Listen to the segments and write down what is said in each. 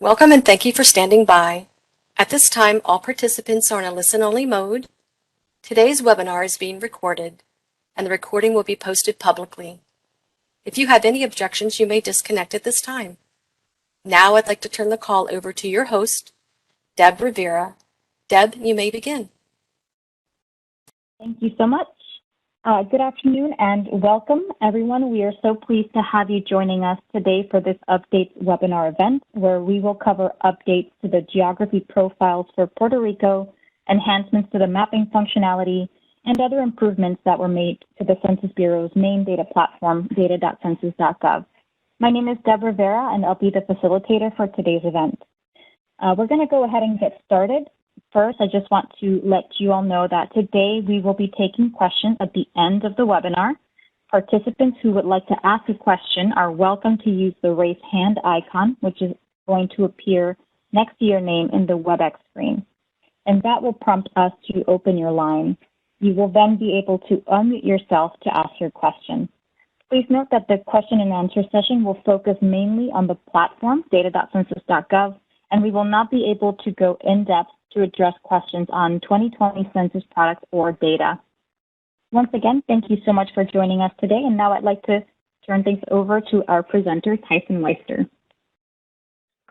Welcome and thank you for standing by. At this time, all participants are in a listen-only mode. Today's webinar is being recorded, and the recording will be posted publicly. If you have any objections, you may disconnect at this time. Now I'd like to turn the call over to your host, Deb Rivera. Deb, you may begin. Thank you so much. Good afternoon and welcome, everyone. We are so pleased to have you joining us today for this Updates webinar event, where we will cover updates to the geography profiles for Puerto Rico, enhancements to the mapping functionality, and other improvements that were made to the Census Bureau's main data platform, data.census.gov. My name is Deb Rivera, and I'll be the facilitator for today's event. We're going to go ahead and get started. First, I just want to let you all know that today we will be taking questions at the end of the webinar. Participants who would like to ask a question are welcome to use the raise hand icon, which is going to appear next to your name in the WebEx screen. And that will prompt us to open your line. You will then be able to unmute yourself to ask your question. Please note that the question and answer session will focus mainly on the platform, data.census.gov, and we will not be able to go in depth to address questions on 2020 census products or data. Once again, thank you so much for joining us today. And now I'd like to turn things over to our presenter, Tyson Weister.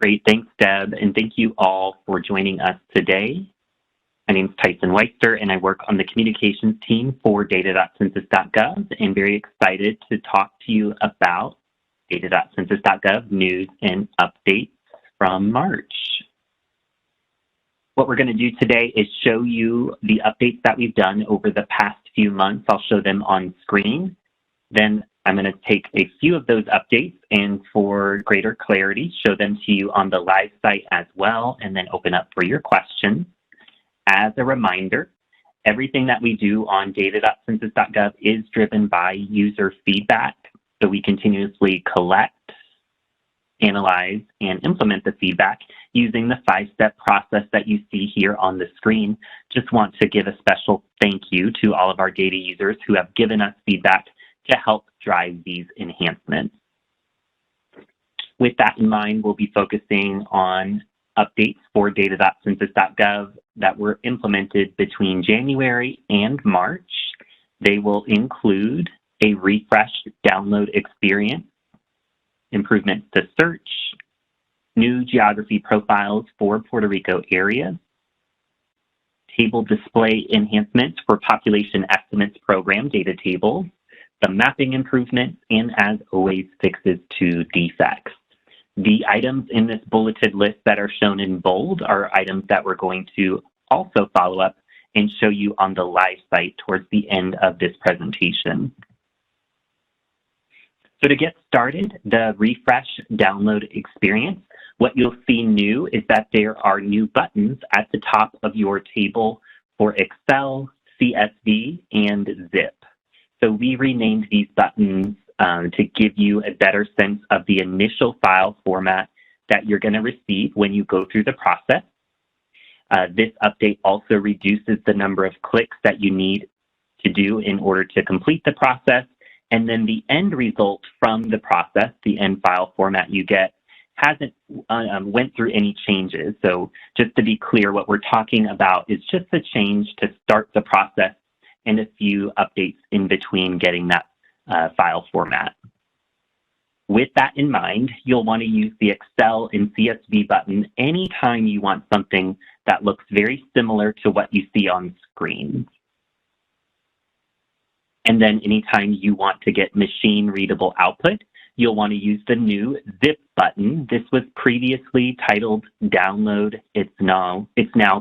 Great, thanks, Deb, and thank you all for joining us today. My name is Tyson Weister, and I work on the communications team for data.census.gov, and very excited to talk to you about data.census.gov news and updates from March. What we're going to do today is show you the updates that we've done over the past few months. I'll show them on screen. Then I'm going to take a few of those updates and, for greater clarity, show them to you on the live site as well, and then open up for your questions. As a reminder, everything that we do on data.census.gov is driven by user feedback. So we continuously collect, analyze, and implement the feedback using the 5-step process that you see here on the screen. Just want to give a special thank you to all of our data users who have given us feedback to help drive these enhancements. With that in mind, we'll be focusing on updates for data.census.gov that were implemented between January and March. They will include a refreshed download experience, improvements to search, new geography profiles for Puerto Rico areas, table display enhancements for population estimates program data tables, the mapping improvements, and as always, fixes to defects. The items in this bulleted list that are shown in bold are items that we're going to also follow up and show you on the live site towards the end of this presentation. So to get started, the refresh download experience, what you'll see new is that there are new buttons at the top of your table for Excel, CSV, and Zip. So we renamed these buttons to give you a better sense of the initial file format that you're going to receive when you go through the process. This update also reduces the number of clicks that you need to do in order to complete the process. And then the end result from the process, the end file format you get, hasn't went through any changes. So just to be clear, what we're talking about is just a change to start the process and a few updates in between getting that file format. With that in mind, you'll want to use the Excel and CSV button anytime you want something that looks very similar to what you see on screen. And then anytime you want to get machine readable output, you'll want to use the new Zip button. This was previously titled Download. It's now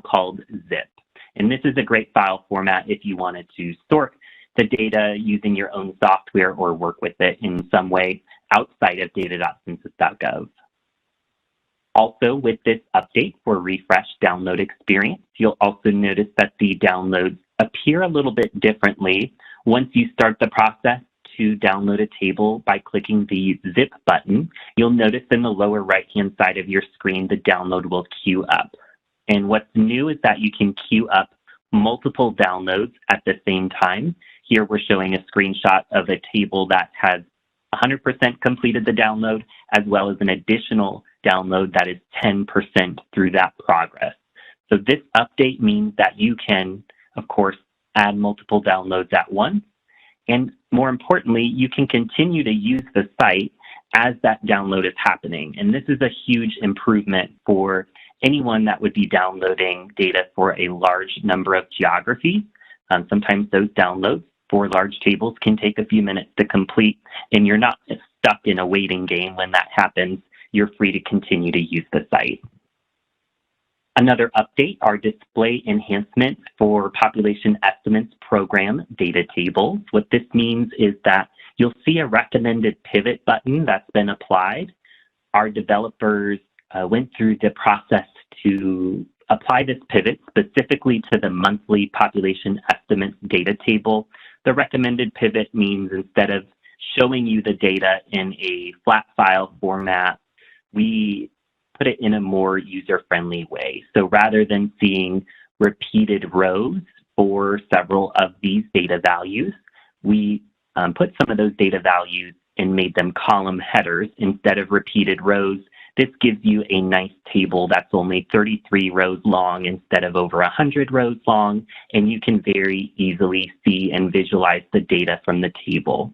called Zip. And this is a great file format if you wanted to sort the data using your own software or work with it in some way outside of data.census.gov. Also, with this update for refresh download experience, you'll also notice that the downloads appear a little bit differently once you start the process to download a table by clicking the Zip button. You'll notice in the lower right-hand side of your screen, the download will queue up. And what's new is that you can queue up multiple downloads at the same time. Here we're showing a screenshot of a table that has 100% completed the download, as well as an additional download that is 10% through that progress. So this update means that you can, of course, add multiple downloads at once. And more importantly, you can continue to use the site as that download is happening. And this is a huge improvement for anyone that would be downloading data for a large number of geographies. Sometimes those downloads for large tables can take a few minutes to complete, and you're not stuck in a waiting game when that happens. You're free to continue to use the site. Another update are display enhancements for population estimates program data tables. What this means is that you'll see a recommended pivot button that's been applied. Our developers went through the process to apply this pivot specifically to the monthly population estimates data table. The recommended pivot means instead of showing you the data in a flat file format, we put it in a more user-friendly way. So rather than seeing repeated rows for several of these data values, we put some of those data values and made them column headers instead of repeated rows. This gives you a nice table that's only 33 rows long instead of over 100 rows long, and you can very easily see and visualize the data from the table.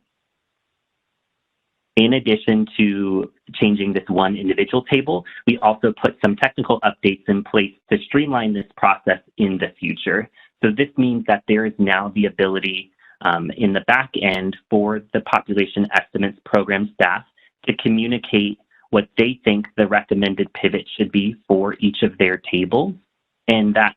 In addition to changing this one individual table, we also put some technical updates in place to streamline this process in the future. So this means that there is now the ability in the back end for the population estimates program staff to communicate what they think the recommended pivot should be for each of their tables. And that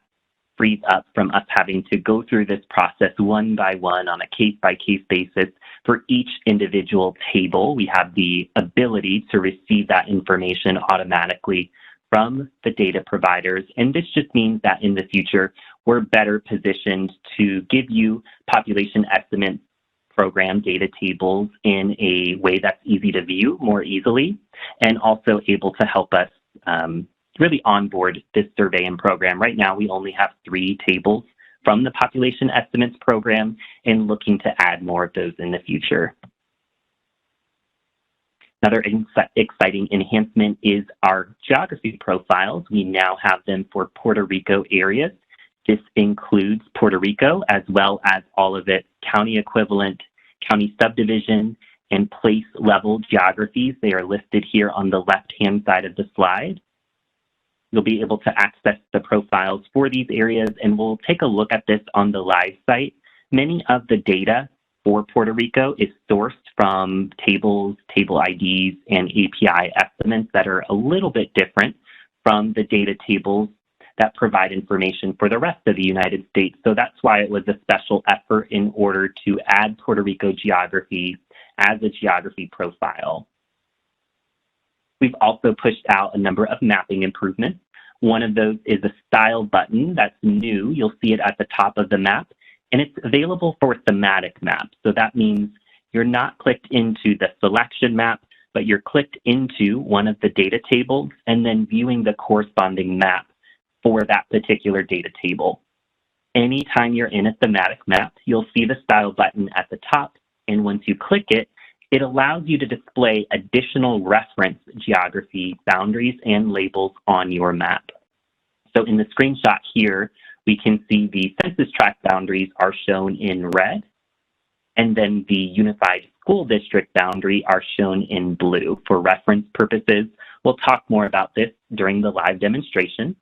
frees up from us having to go through this process one by one on a case-by-case basis. For each individual table, we have the ability to receive that information automatically from the data providers. And this just means that in the future, we're better positioned to give you population estimate program data tables in a way that's easy to view more easily, and also able to help us really onboard this survey and program. Right now, we only have 3 tables from the population estimates program and looking to add more of those in the future. Another exciting enhancement is our geography profiles. We now have them for Puerto Rico areas. This includes Puerto Rico as well as all of its county equivalent, county subdivision, and place level geographies. They are listed here on the left-hand side of the slide. You'll be able to access the profiles for these areas, and we'll take a look at this on the live site. Many of the data for Puerto Rico is sourced from tables, table IDs, and API estimates that are a little bit different from the data tables that provide information for the rest of the United States. So that's why it was a special effort in order to add Puerto Rico geography as a geography profile. We've also pushed out a number of mapping improvements. One of those is a style button that's new. You'll see it at the top of the map, and it's available for thematic maps. So that means you're not clicked into the selection map, but you're clicked into one of the data tables and then viewing the corresponding map for that particular data table. Anytime you're in a thematic map, you'll see the style button at the top, and once you click it, it allows you to display additional reference geography boundaries and labels on your map. So in the screenshot here, we can see the census tract boundaries are shown in red, and then the unified school district boundary are shown in blue for reference purposes. We'll talk more about this during the live demonstration.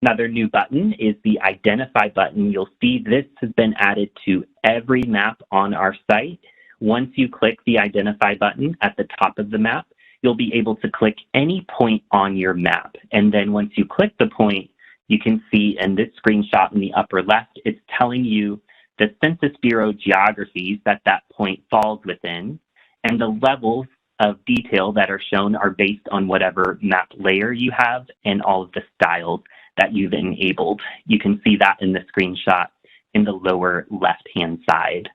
Another new button is the Identify button. You'll see this has been added to every map on our site. Once you click the Identify button at the top of the map, you'll be able to click any point on your map. And then once you click the point, you can see in this screenshot in the upper left, it's telling you the Census Bureau geographies that that point falls within, and the levels of detail that are shown are based on whatever map layer you have and all of the styles that you've enabled. You can see that in the screenshot in the lower left-hand side.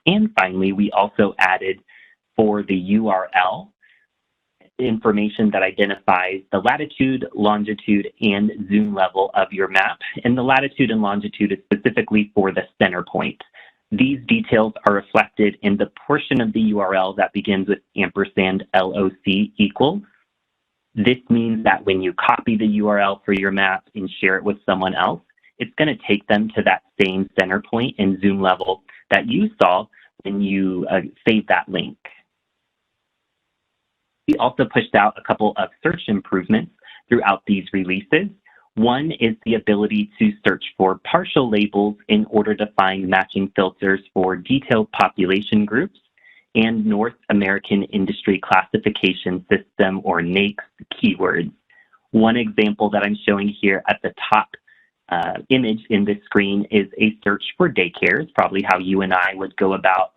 And finally, we also added for the URL information that identifies the latitude, longitude, and zoom level of your map. And the latitude and longitude is specifically for the center point. These details are reflected in the portion of the URL that begins with ampersand LOC equals. This means that when you copy the URL for your map and share it with someone else, it's going to take them to that same center point and zoom level that you saw when you saved that link. We also pushed out a couple of search improvements throughout these releases. One is the ability to search for partial labels in order to find matching filters for detailed population groups and North American Industry Classification System, or NAICS, keywords. One example that I'm showing here at the top image in this screen is a search for daycares, probably how you and I would go about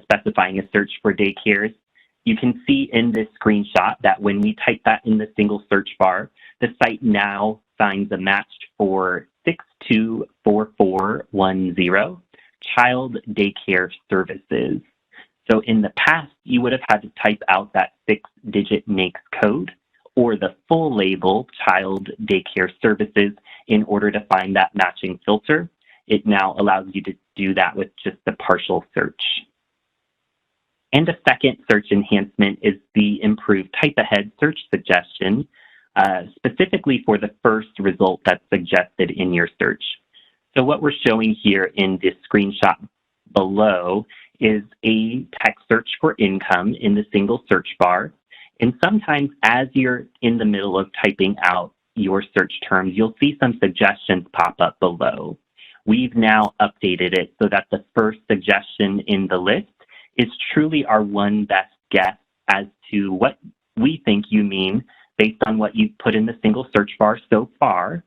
specifying a search for daycares. You can see in this screenshot that when we type that in the single search bar, the site now finds a match for 624410, Child Daycare Services. So in the past, you would have had to type out that 6-digit NAICS code or the full label, Child Daycare Services, in order to find that matching filter. It now allows you to do that with just the partial search. And a second search enhancement is the improved type ahead search suggestion, specifically for the first result that's suggested in your search. So what we're showing here in this screenshot below is a text search for income in the single search bar. And sometimes as you're in the middle of typing out your search terms, you'll see some suggestions pop up below. We've now updated it so that the first suggestion in the list is truly our one best guess as to what we think you mean based on what you've put in the single search bar so far.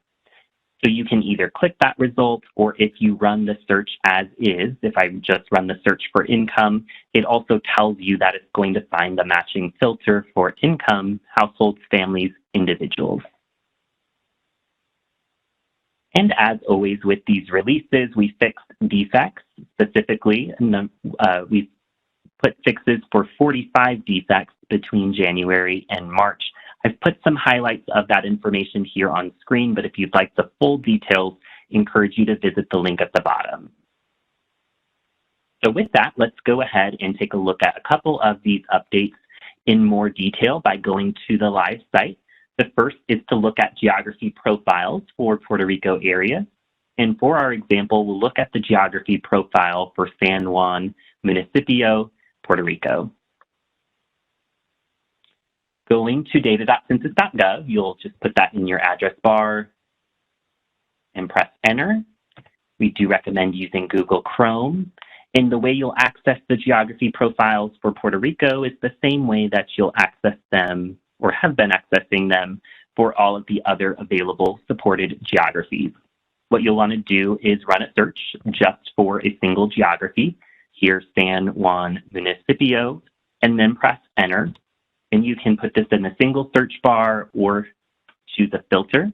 So you can either click that result, or if you run the search as is, if I just run the search for income, it also tells you that it's going to find the matching filter for income, households, families, individuals. And as always with these releases, we fixed defects specifically, and we put fixes for 45 defects between January and March. I've put some highlights of that information here on screen, but if you'd like the full details, I encourage you to visit the link at the bottom. So with that, let's go ahead and take a look at a couple of these updates in more detail by going to the live site. The first is to look at geography profiles for Puerto Rico area. And for our example, we'll look at the geography profile for San Juan Municipio, Puerto Rico. Going to data.census.gov, you'll just put that in your address bar and press enter. We do recommend using Google Chrome. And the way you'll access the geography profiles for Puerto Rico is the same way that you'll access them or have been accessing them for all of the other available supported geographies. What you'll want to do is run a search just for a single geography, here San Juan Municipio, and then press enter. And you can put this in a single search bar or choose a filter.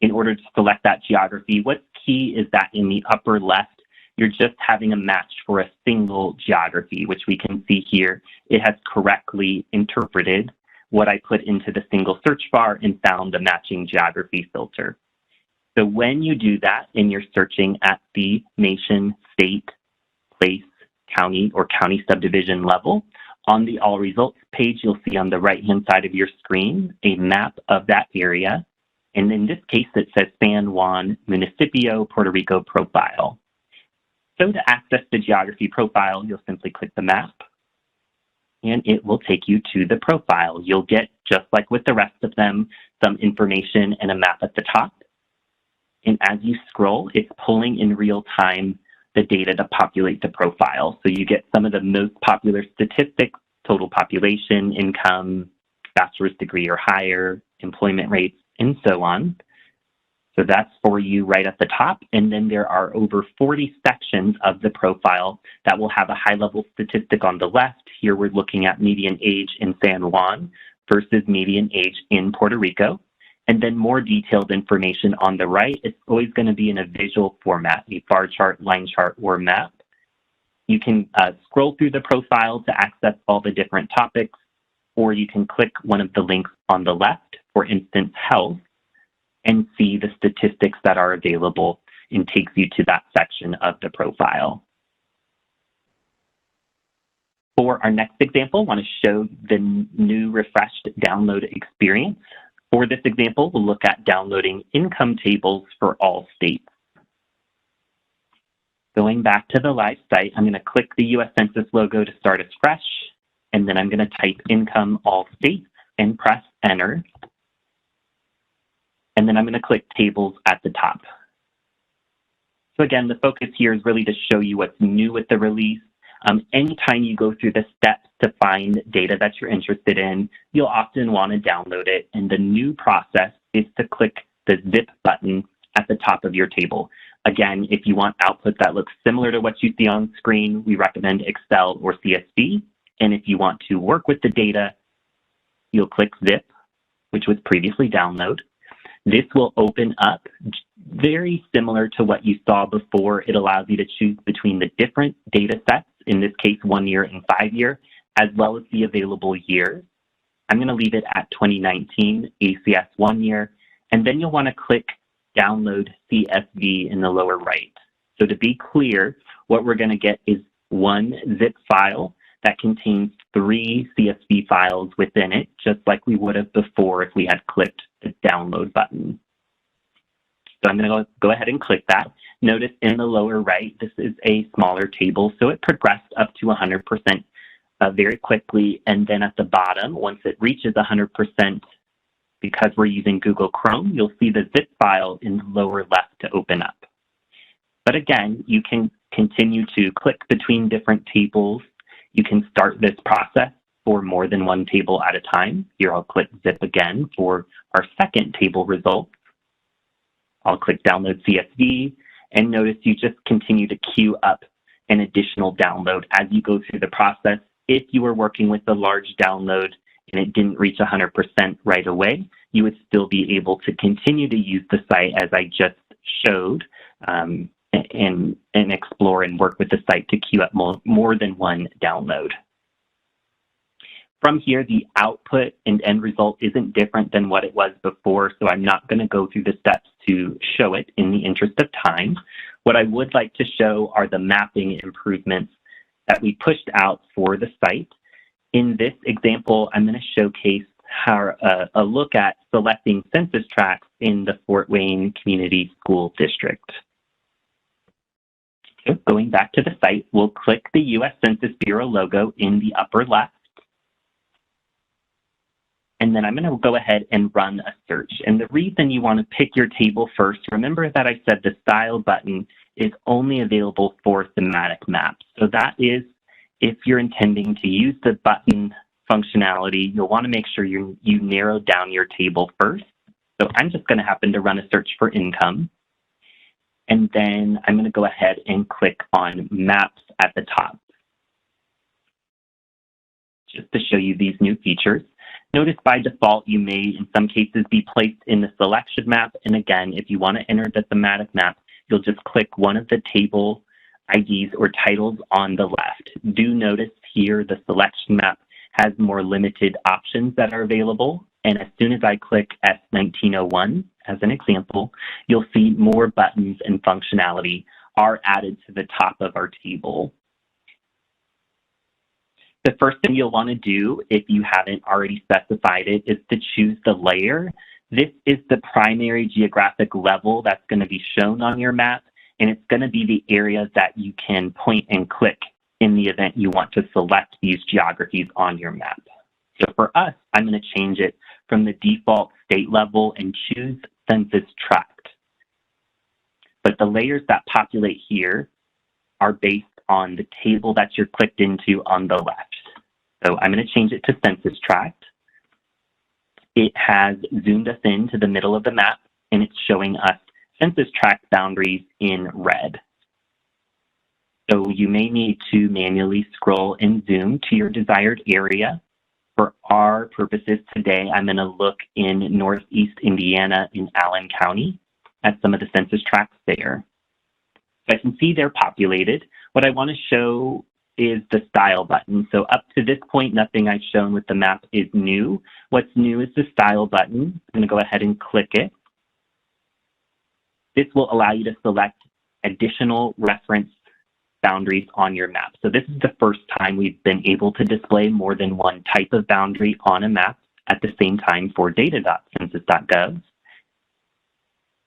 In order to select that geography, what's key is that in the upper left, you're just having a match for a single geography, which we can see here. It has correctly interpreted what I put into the single search bar and found the matching geography filter. So when you do that and you're searching at the nation, state, place, county, or county subdivision level, on the All Results page, you'll see on the right-hand side of your screen a map of that area. And in this case, it says San Juan Municipio, Puerto Rico profile. So to access the geography profile, you'll simply click the map, and it will take you to the profile. You'll get, just like with the rest of them, some information and a map at the top. And as you scroll, it's pulling in real time the data to populate the profile. So you get some of the most popular statistics: total population, income, bachelor's degree or higher, employment rates, and so on. So that's for you right at the top. And then there are over 40 sections of the profile that will have a high-level statistic on the left. Here we're looking at median age in San Juan versus median age in Puerto Rico. And then more detailed information on the right. It's always going to be in a visual format, a bar chart, line chart, or map. You can scroll through the profile to access all the different topics, or you can click one of the links on the left, for instance, health, and see the statistics that are available and takes you to that section of the profile. For our next example, I want to show the new refreshed download experience. For this example, we'll look at downloading income tables for all states. Going back to the live site, I'm going to click the U.S. Census logo to start us fresh, and then I'm going to type income all states and press enter. And then I'm going to click tables at the top. So again, the focus here is really to show you what's new with the release. Anytime you go through the steps to find data that you're interested in, you'll often want to download it. And the new process is to click the zip button at the top of your table. Again, if you want output that looks similar to what you see on screen, we recommend Excel or CSV. And if you want to work with the data, you'll click zip, which was previously download. This will open up very similar to what you saw before. It allows you to choose between the different data sets, in this case 1 year and 5 year, as well as the available years. I'm going to leave it at 2019 ACS 1 year, and then you'll want to click download CSV in the lower right. So to be clear, what we're going to get is one zip file that contains 3 CSV files within it, just like we would have before if we had clicked the download button. So I'm going to go ahead and click that. Notice in the lower right, this is a smaller table, so it progressed up to 100% very quickly. And then at the bottom, once it reaches 100%, because we're using Google Chrome, you'll see the zip file in the lower left to open up. But again, you can continue to click between different tables. You can start this process for more than one table at a time. Here I'll click zip again for our second table results. I'll click download CSV, and notice you just continue to queue up an additional download as you go through the process. If you were working with a large download and it didn't reach 100% right away, you would still be able to continue to use the site as I just showed and explore and work with the site to queue up more than one download. From here, the output and end result isn't different than what it was before, so I'm not going to go through the steps to show it in the interest of time. What I would like to show are the mapping improvements that we pushed out for the site. In this example, I'm going to showcase how a look at selecting census tracts in the Fort Wayne Community School District. So going back to the site, we'll click the U.S. Census Bureau logo in the upper left. And then I'm going to go ahead and run a search. And the reason you want to pick your table first, remember that I said the style button is only available for thematic maps. So that is, if you're intending to use the button functionality, you'll want to make sure you narrow down your table first. So I'm just going to happen to run a search for income. And then I'm going to go ahead and click on maps at the top, just to show you these new features. Notice by default, you may, in some cases, be placed in the selection map. And again, if you want to enter the thematic map, you'll just click one of the table IDs or titles on the left. Do notice here the selection map has more limited options that are available. And as soon as I click S1901, as an example, you'll see more buttons and functionality are added to the top of our table. The first thing you'll want to do, if you haven't already specified it, is to choose the layer. This is the primary geographic level that's going to be shown on your map, and it's going to be the areas that you can point and click in the event you want to select these geographies on your map. So for us, I'm going to change it from the default state level and choose census tract. But the layers that populate here are based on the table that you're clicked into on the left. So I'm going to change it to census tract. It has zoomed us into the middle of the map, and it's showing us census tract boundaries in red. So you may need to manually scroll and zoom to your desired area. For our purposes today, I'm going to look in Northeast Indiana in Allen County at some of the census tracts there. So I can see they're populated. What I want to show is the style button. So up to this point, nothing I've shown with the map is new. What's new is the style button. I'm going to go ahead and click it. This will allow you to select additional reference boundaries on your map. So this is the first time we've been able to display more than one type of boundary on a map at the same time for data.census.gov.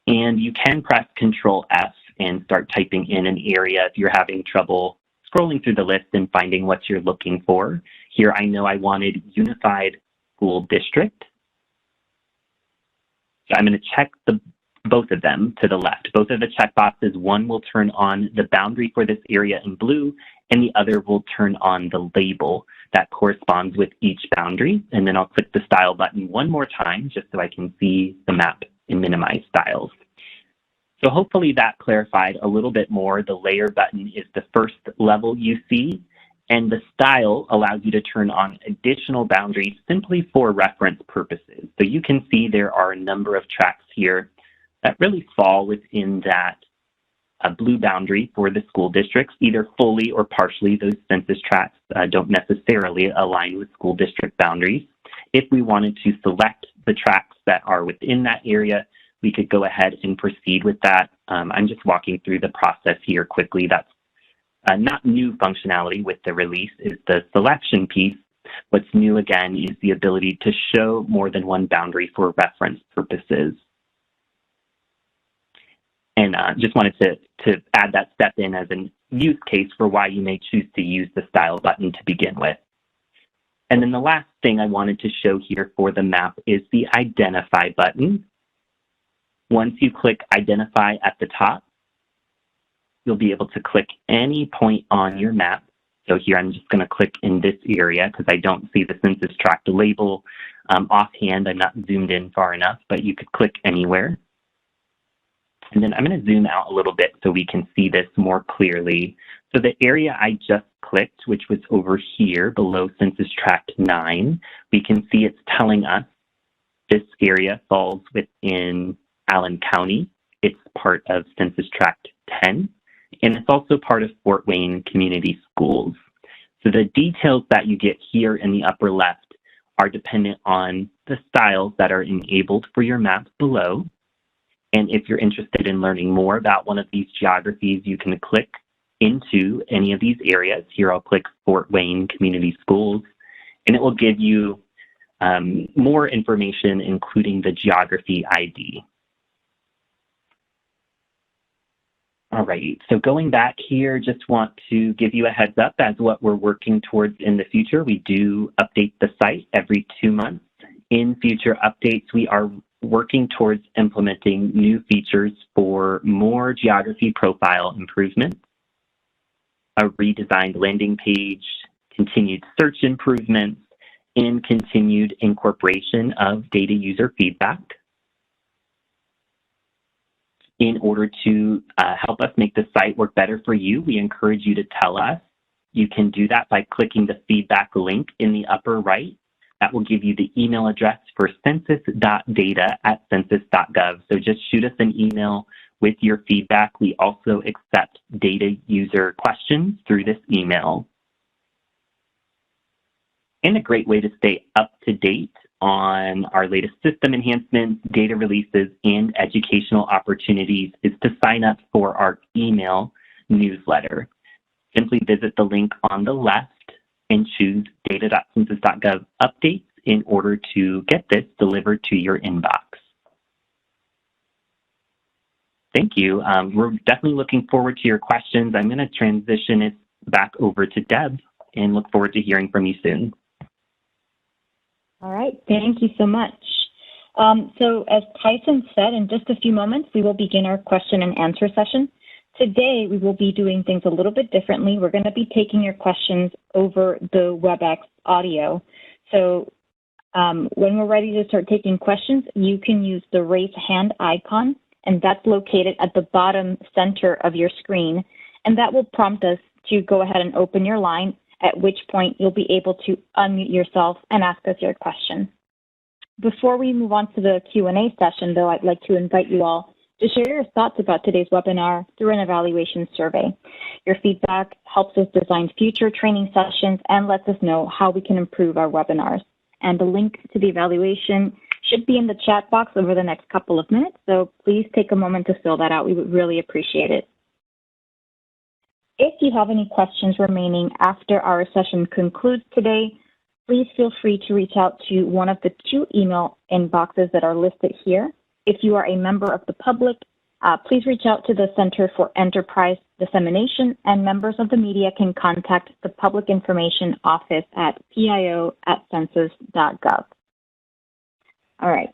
And you can press Control F and start typing in an area if you're having trouble scrolling through the list and finding what you're looking for. Here I know I wanted Unified School District. So I'm going to check both of them to the left. Both of the checkboxes, one will turn on the boundary for this area in blue, and the other will turn on the label that corresponds with each boundary. And then I'll click the style button one more time just so I can see the map and minimize styles. So hopefully that clarified a little bit more. The layer button is the first level you see, and the style allows you to turn on additional boundaries simply for reference purposes. So you can see there are a number of tracks here that really fall within that blue boundary for the school districts, either fully or partially. Those census tracts don't necessarily align with school district boundaries. If we wanted to select the tracts that are within that area, we could go ahead and proceed with that. I'm just walking through the process here quickly. That's not new functionality with the release, is the selection piece. What's new again is the ability to show more than one boundary for reference purposes. And just wanted to add that step in as a use case for why you may choose to use the style button to begin with. And then the last thing I wanted to show here for the map is the identify button. Once you click identify at the top, you'll be able to click any point on your map. So here I'm just going to click in this area because I don't see the census tract label offhand. I'm not zoomed in far enough, but you could click anywhere. And then I'm going to zoom out a little bit so we can see this more clearly. So the area I just clicked, which was over here below Census Tract 9, we can see it's telling us this area falls within Allen County. It's part of Census Tract 10, and it's also part of Fort Wayne Community Schools. So the details that you get here in the upper left are dependent on the styles that are enabled for your map below. And if you're interested in learning more about one of these geographies, you can click into any of these areas. Here I'll click Fort Wayne Community Schools, and it will give you more information, including the geography ID. All right, so going back here, just want to give you a heads up as what we're working towards in the future. We do update the site every 2 months. In future updates, we are working towards implementing new features for more geography profile improvements, a redesigned landing page, continued search improvements, and continued incorporation of data user feedback. In order to help us make the site work better for you, we encourage you to tell us. You can do that by clicking the feedback link in the upper right. That will give you the email address for census.data@census.gov. So just shoot us an email with your feedback. We also accept data user questions through this email. And a great way to stay up to date on our latest system enhancements, data releases, and educational opportunities is to sign up for our email newsletter. Simply visit the link on the left and choose data.census.gov updates in order to get this delivered to your inbox. Thank you. We're definitely looking forward to your questions. I'm going to transition it back over to Deb and look forward to hearing from you soon. All right, thank you so much. So as Tyson said, in just a few moments, we will begin our question and answer session. Today, we will be doing things a little bit differently. We're going to be taking your questions over the WebEx audio. So when we're ready to start taking questions, you can use the raise hand icon, and that's located at the bottom center of your screen. And that will prompt us to go ahead and open your line, at which point you'll be able to unmute yourself and ask us your question. Before we move on to the Q&A session, though, I'd like to invite you all to share your thoughts about today's webinar through an evaluation survey. Your feedback helps us design future training sessions and lets us know how we can improve our webinars. And the link to the evaluation should be in the chat box over the next couple of minutes, so please take a moment to fill that out. We would really appreciate it. If you have any questions remaining after our session concludes today, please feel free to reach out to one of the 2 email inboxes that are listed here. If you are a member of the public, please reach out to the Center for Enterprise Dissemination, and members of the media can contact the Public Information Office at pio@census.gov. All right.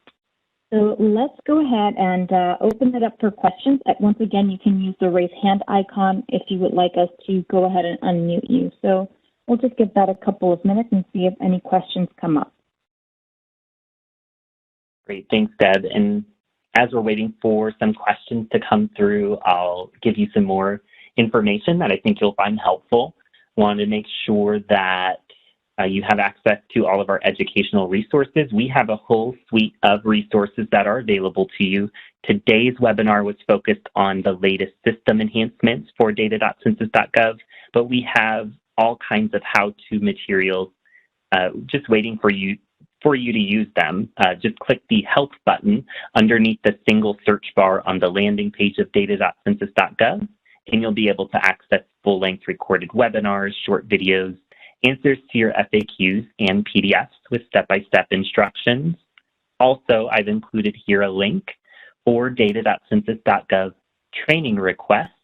So let's go ahead and open it up for questions. Once again, you can use the raise hand icon if you would like us to go ahead and unmute you. So we'll just give that a couple of minutes and see if any questions come up. Great, thanks, Deb. And as we're waiting for some questions to come through, I'll give you some more information that I think you'll find helpful. Want to make sure that you have access to all of our educational resources. We have a whole suite of resources that are available to you. Today's webinar was focused on the latest system enhancements for data.census.gov, but we have all kinds of how-to materials just waiting for you to use them. Just click the Help button underneath the single search bar on the landing page of data.census.gov, and you'll be able to access full-length recorded webinars, short videos, answers to your FAQs, and PDFs with step-by-step instructions. Also, I've included here a link for data.census.gov training requests.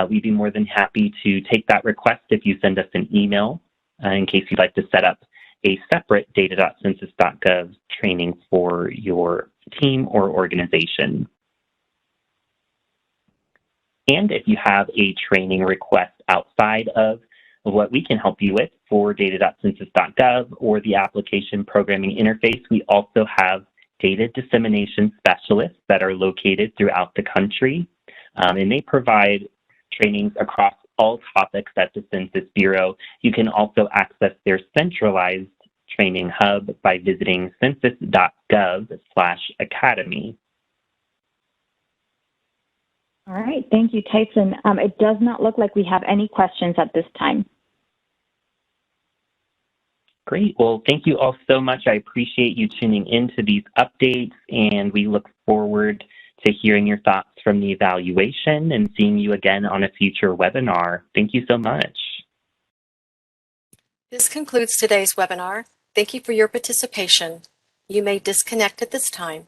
We'd be more than happy to take that request if you send us an email in case you'd like to set up a separate data.census.gov training for your team or organization. And if you have a training request outside of what we can help you with for data.census.gov or the application programming interface, we also have data dissemination specialists that are located throughout the country, and they provide trainings across all topics at the Census Bureau. You can also access their centralized training hub by visiting census.gov/academy. All right, thank you, Tyson. It does not look like we have any questions at this time. Great. Well, thank you all so much. I appreciate you tuning into these updates, and we look forward to hearing your thoughts from the evaluation and seeing you again on a future webinar. Thank you so much. This concludes today's webinar. Thank you for your participation. You may disconnect at this time.